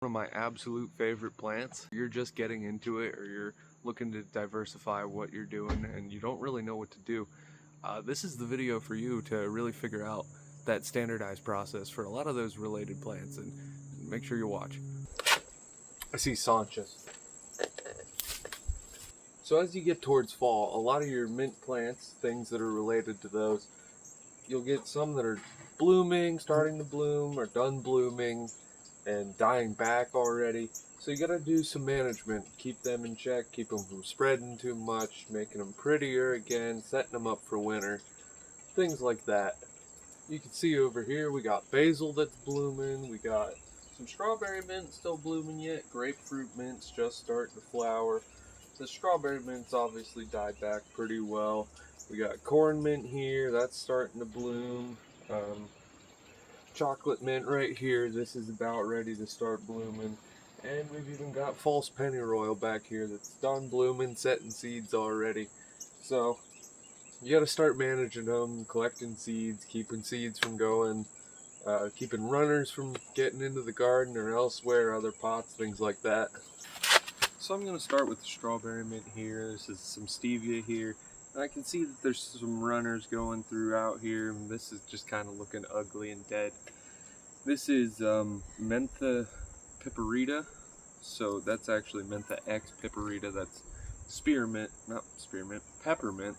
One of my absolute favorite plants. You're just getting into it or you're looking to diversify what you're doing and you don't really know what to do. This is the video for you to really figure out that standardized process for a lot of those related plants, and make sure you watch. I see Sanchez. So as you get towards fall, a lot of your mint plants, things that are related to those, you'll get some that are blooming, starting to bloom, or done blooming and dying back already. So you got to do some management, keep them in check, keep them from spreading too much, making them prettier again, setting them up for winter, things like that. You can see over here we got basil that's blooming, we got some strawberry mint still blooming yet, grapefruit mint's just starting to flower. The strawberry mint's obviously died back pretty well. We got corn mint here, that's starting to bloom. Chocolate mint right here, this is about ready to start blooming. And we've even got false pennyroyal back here that's done blooming, setting seeds already. So you got to start managing them, collecting seeds, keeping seeds from going, keeping runners from getting into the garden or elsewhere, other pots, things like that. So I'm going to start with the strawberry mint here. This is some stevia here. And I can see that there's some runners going throughout here, and this is just kind of looking ugly and dead. This is Mentha piperita, so that's actually Mentha X piperita. That's peppermint,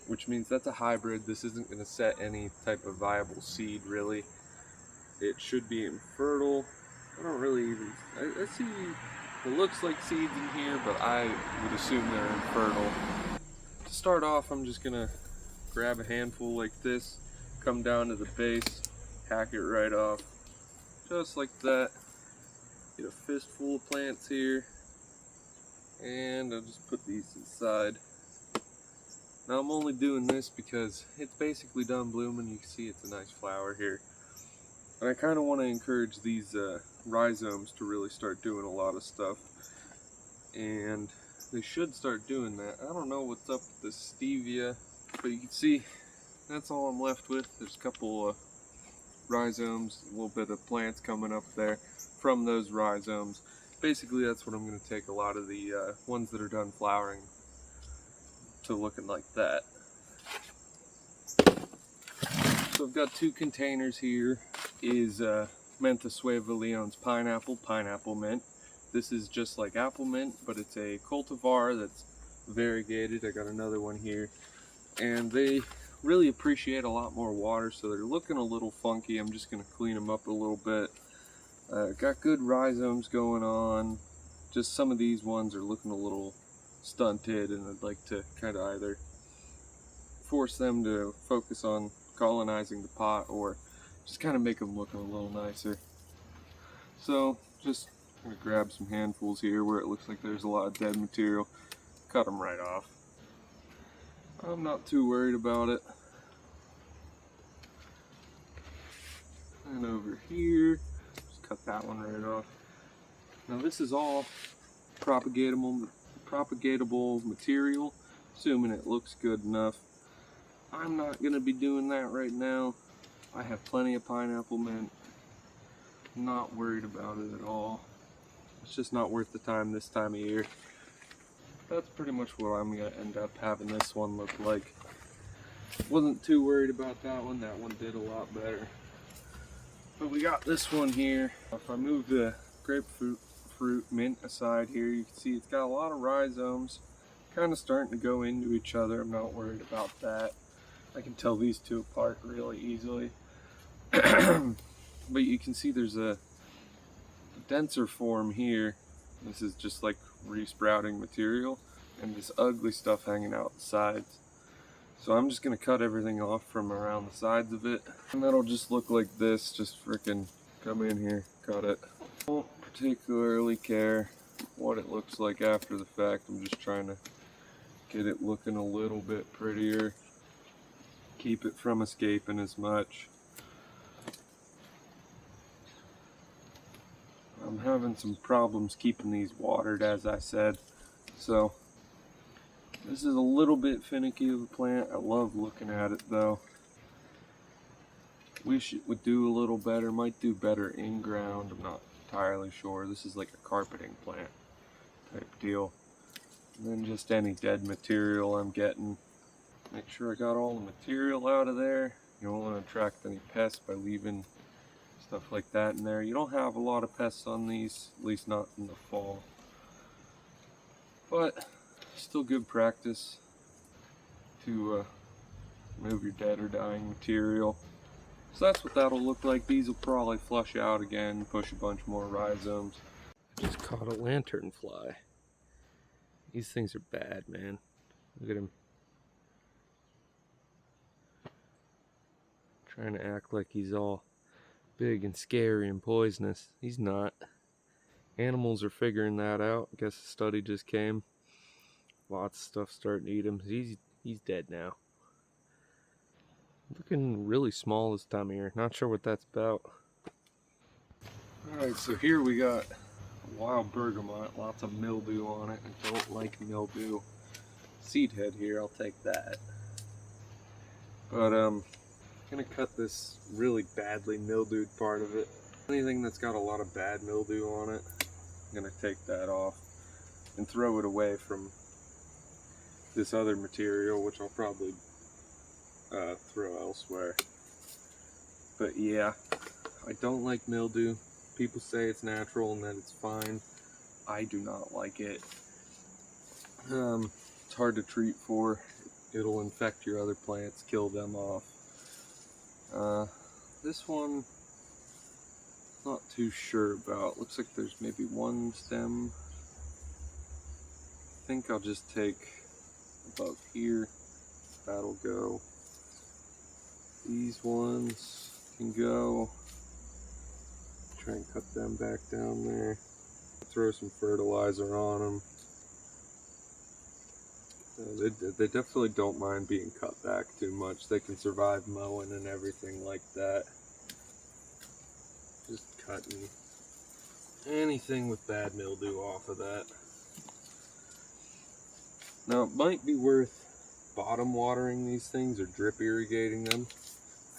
which means that's a hybrid. This isn't going to set any type of viable seed, really. It should be infertile. I don't really even, I see it looks like seeds in here, but I would assume they're infertile. To start off, I'm just going to grab a handful like this, come down to the base, hack it right off, just like that. Get a fistful of plants here, and I'll just put these inside. Now I'm only doing this because it's basically done blooming. You can see it's a nice flower here. And I kind of want to encourage these rhizomes to really start doing a lot of stuff. And they should start doing that. I don't know what's up with this stevia, but you can see that's all I'm left with. There's a couple of rhizomes, a little bit of plants coming up there from those rhizomes. Basically that's what I'm going to take a lot of the ones that are done flowering to looking like that. So I've got two containers here. Is Mentha Sueva Leon's pineapple mint. This is just like apple mint, but it's a cultivar that's variegated. I got another one here, and they really appreciate a lot more water, so they're looking a little funky. I'm just going to clean them up a little bit. Got good rhizomes going on. Just some of these ones are looking a little stunted, and I'd like to kind of either force them to focus on colonizing the pot or just kind of make them look a little nicer. So just gonna grab some handfuls here where it looks like there's a lot of dead material, cut them right off. I'm not too worried about it. And over here, just cut that one right off. Now this is all propagatable material, assuming it looks good enough. I'm not going to be doing that right now. I have plenty of pineapple mint. Not worried about it at all. It's just not worth the time this time of year. That's pretty much what I'm going to end up having this one look like. Wasn't too worried about that one. That one did a lot better. But we got this one here. If I move the grapefruit mint aside here, you can see it's got a lot of rhizomes kind of starting to go into each other. I'm not worried about that. I can tell these two apart really easily. But you can see there's a denser form here. This is just like resprouting material, and this ugly stuff hanging out the sides. So I'm just going to cut everything off from around the sides of it, and that'll just look like this. Just freaking come in here, cut it. Won't particularly care what it looks like after the fact. I'm just trying to get it looking a little bit prettier, keep it from escaping as much. I'm having some problems keeping these watered, as I said, so this is a little bit finicky of a plant. I love looking at it though. Wish it would do a little better, might do better in ground. I'm not entirely sure. This is like a carpeting plant type deal. And then just any dead material I'm getting. Make sure I got all the material out of there. You don't want to attract any pests by leaving stuff like that in there. You don't have a lot of pests on these, at least not in the fall. But still good practice to remove your dead or dying material. So that's what that'll look like. These will probably flush out again, push a bunch more rhizomes. I just caught a lanternfly. These things are bad, man. Look at him. Trying to act like he's all big and scary and poisonous. He's not. Animals are figuring that out. I guess a study just came. Lots of stuff starting to eat him. He's dead now. Looking really small this time of year. Not sure what that's about. Alright, so here we got wild bergamot. Lots of mildew on it. I don't like mildew. Seed head here, I'll take that. But I'm gonna cut this really badly mildewed part of it. Anything that's got a lot of bad mildew on it, I'm gonna take that off and throw it away from this other material, which I'll probably throw elsewhere. But yeah, I don't like mildew. People say it's natural and that it's fine. I do not like it. It's hard to treat for. It'll infect your other plants, kill them off. This one, not too sure about. Looks like there's maybe one stem. I think I'll just take above here. That'll go. These ones can go. Try and cut them back down there. Throw some fertilizer on them. They definitely don't mind being cut back too much. They can survive mowing and everything like that. Just cutting anything with bad mildew off of that. Now it might be worth bottom watering these things or drip irrigating them.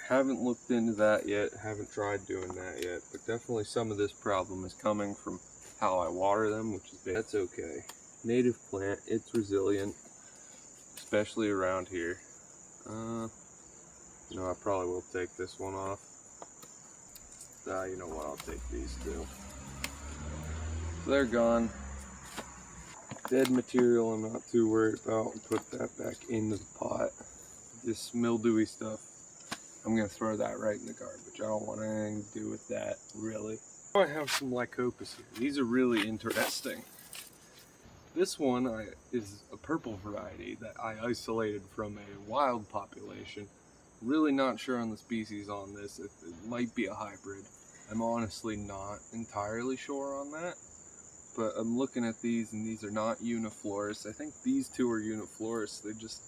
I haven't looked into that yet, haven't tried doing that yet, but definitely some of this problem is coming from how I water them, which is bad. That's okay. Native plant, it's resilient, especially around here. You know, I probably will take this one off. You know what, I'll take these two. So they're gone. Dead material I'm not too worried about. Put that back into the pot. This mildewy stuff, I'm going to throw that right in the garbage. I don't want anything to do with that, really. I have some Lycopus here. These are really interesting. This one is a purple variety that I isolated from a wild population. Really not sure on the species on this. It might be a hybrid. I'm honestly not entirely sure on that. But I'm looking at these and these are not uniflorous. I think these two are uniflorous. They just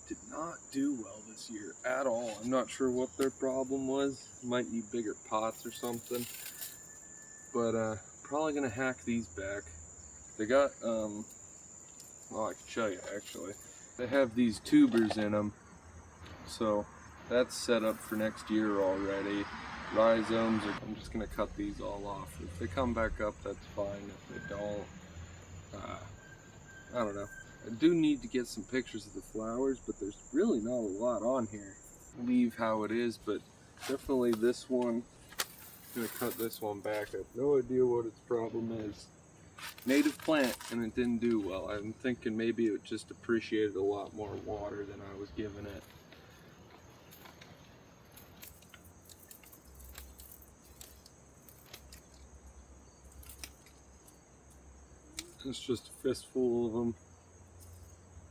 did not do well this year at all. I'm not sure what their problem was. Might need bigger pots or something. But probably gonna hack these back. They got well, I can show you actually. They have these tubers in them, so that's set up for next year already. Rhizomes, I'm just gonna cut these all off. If they come back up, that's fine. If they don't, I don't know. I do need to get some pictures of the flowers, but there's really not a lot on here. Leave how it is, but definitely this one, I'm gonna cut this one back. I have no idea what its problem is. Native plant, and it didn't do well. I'm thinking maybe it just appreciated a lot more water than I was giving it. It's just a fistful of them.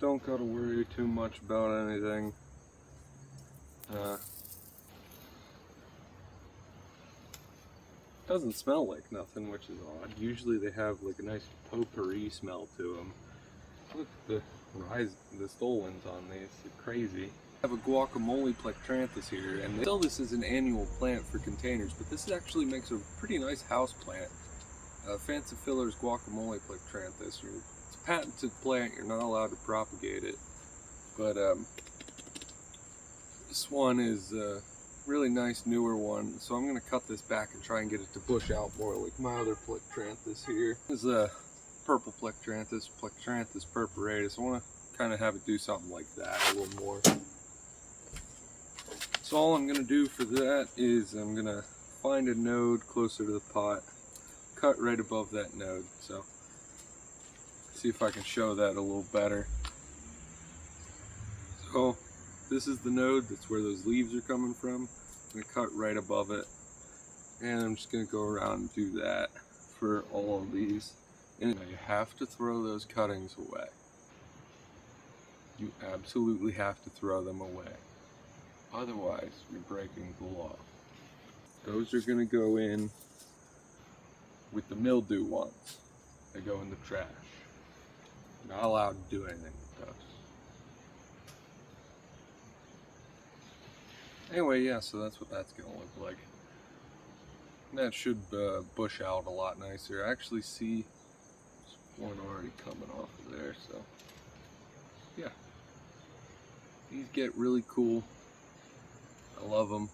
Don't gotta worry too much about anything. Doesn't smell like nothing, which is odd. Usually they have like a nice potpourri smell to them. Look at the stolons on these, they're crazy. I have a guacamole plectranthus here, and they sell this as an annual plant for containers, but this actually makes a pretty nice house plant. Fancifiller's guacamole plectranthus. It's a patented plant, you're not allowed to propagate it. But this one is really nice newer one. So I'm going to cut this back and try and get it to bush out more like my other Plectranthus here. This is a purple Plectranthus, Plectranthus purpuratus. I want to kind of have it do something like that a little more. So all I'm going to do for that is I'm going to find a node closer to the pot, cut right above that node. So see if I can show that a little better. So this is the node, that's where those leaves are coming from. I'm going to cut right above it, and I'm just going to go around and do that for all of these. And you have to throw those cuttings away. You absolutely have to throw them away. Otherwise, you're breaking the law. Those are going to go in with the mildew ones. They go in the trash. You're not allowed to do anything with those. Anyway, yeah, so that's what that's going to look like. And that should bush out a lot nicer. I actually see one already coming off of there, so yeah. These get really cool. I love them.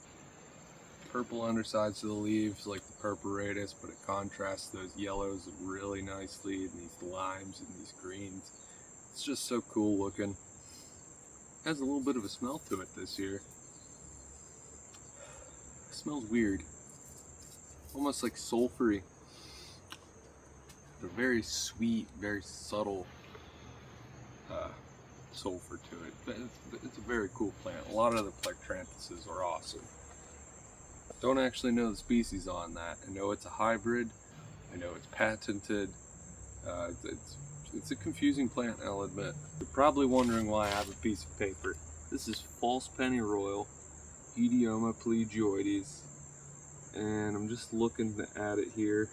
Purple undersides of the leaves like the purpuratus, but it contrasts those yellows really nicely, and these limes and these greens. It's just so cool looking. It has a little bit of a smell to it this year. It smells weird. Almost like sulfury. But a very sweet, very subtle sulfur to it. But it's a very cool plant. A lot of the Plectranthuses are awesome. Don't actually know the species on that. I know it's a hybrid. I know it's patented. It's a confusing plant, I'll admit. You're probably wondering why I have a piece of paper. This is false pennyroyal, Idioma plagioides, and I'm just looking at it here,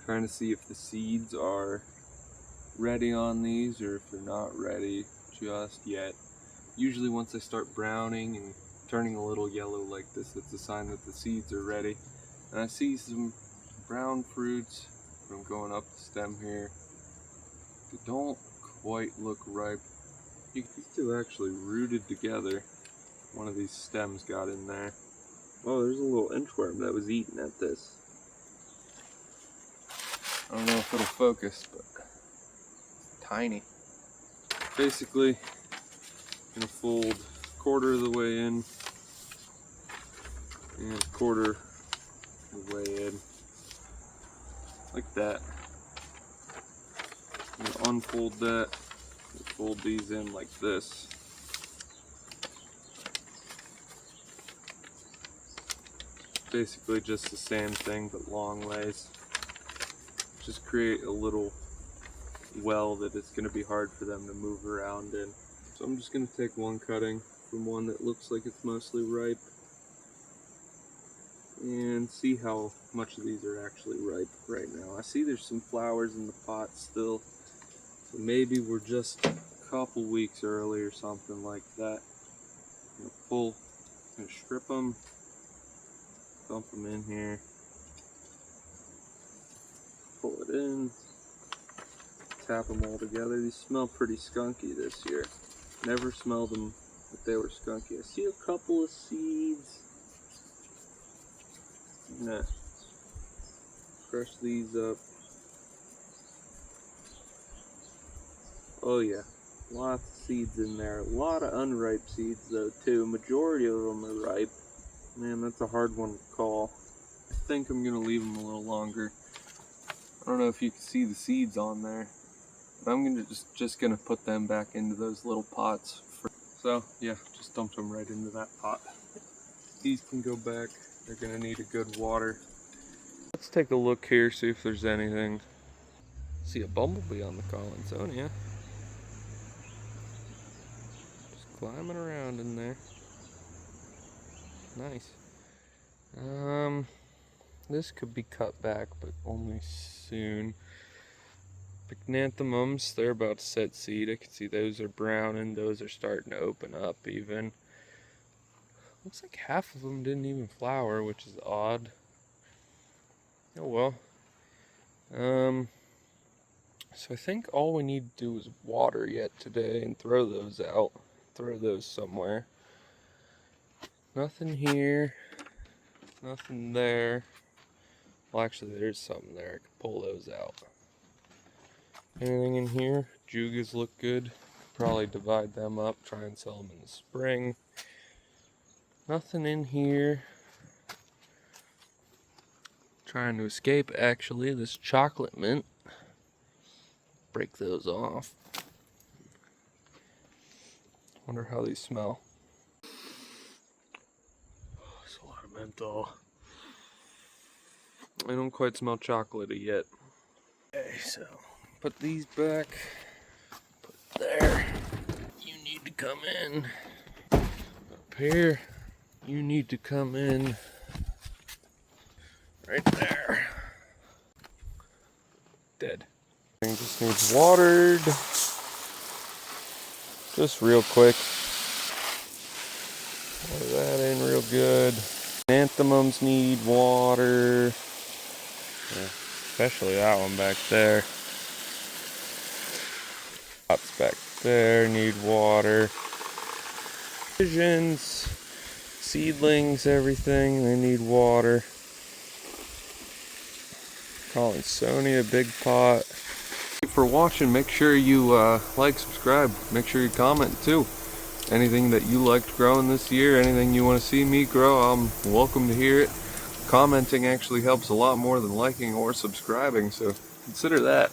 trying to see if the seeds are ready on these or if they're not ready just yet. Usually once they start browning and turning a little yellow like this, that's a sign that the seeds are ready. And I see some brown fruits from going up the stem here. They don't quite look ripe. These two actually rooted together. One of these stems got in there. Oh, there's a little inchworm that was eating at this. I don't know if it'll focus, but tiny. Basically, I'm gonna fold a quarter of the way in and a quarter of the way in, like that. I'm gonna unfold that and fold these in like this. Basically just the same thing but long ways. Just create a little well that it's going to be hard for them to move around in. So I'm just going to take one cutting from one that looks like it's mostly ripe and see how much of these are actually ripe right now. I see there's some flowers in the pot still, so maybe we're just a couple weeks early or something like that. I'm going to strip them, dump them in here, pull it in, tap them all together. These smell pretty skunky this year. Never smelled them that they were skunky. I see a couple of seeds. I'm gonna crush these up. Oh yeah, lots of seeds in there. A lot of unripe seeds though too. Majority of them are ripe. Man, that's a hard one to call. I think I'm gonna leave them a little longer. I don't know if you can see the seeds on there, but I'm gonna just gonna put them back into those little pots. So yeah, just dumped them right into that pot. These can go back. They're gonna need a good water. Let's take a look here, see if there's anything. See a bumblebee on the Collinsonia. Just climbing around in there. Nice. This could be cut back, but only soon. Pycnanthemums, they're about to set seed. I can see those are brown and those are starting to open up even. Looks like half of them didn't even flower, which is odd. Oh well. So I think all we need to do is water yet today and throw those out. Throw those somewhere. Nothing here. Nothing there. Well, actually, there's something there. I could pull those out. Anything in here? Jugas look good. Could probably divide them up, try and sell them in the spring. Nothing in here. Trying to escape, actually, this chocolate mint. Break those off. Wonder how these smell. There's a lot of menthol. I don't quite smell chocolatey yet. Okay, so put these back. Put it there. You need to come in. Up here. You need to come in. Right there. Dead. Thing just needs watered. Just real quick. Water that in real good. Chrysanthemums need water. Yeah, especially that one back there. Pots back there need water. Visions, seedlings, everything, they need water. Collinsonia, big pot. Thank you for watching. Make sure you like, subscribe. Make sure you comment too. Anything that you liked growing this year, anything you want to see me grow, I'm welcome to hear it. Commenting actually helps a lot more than liking or subscribing, so consider that.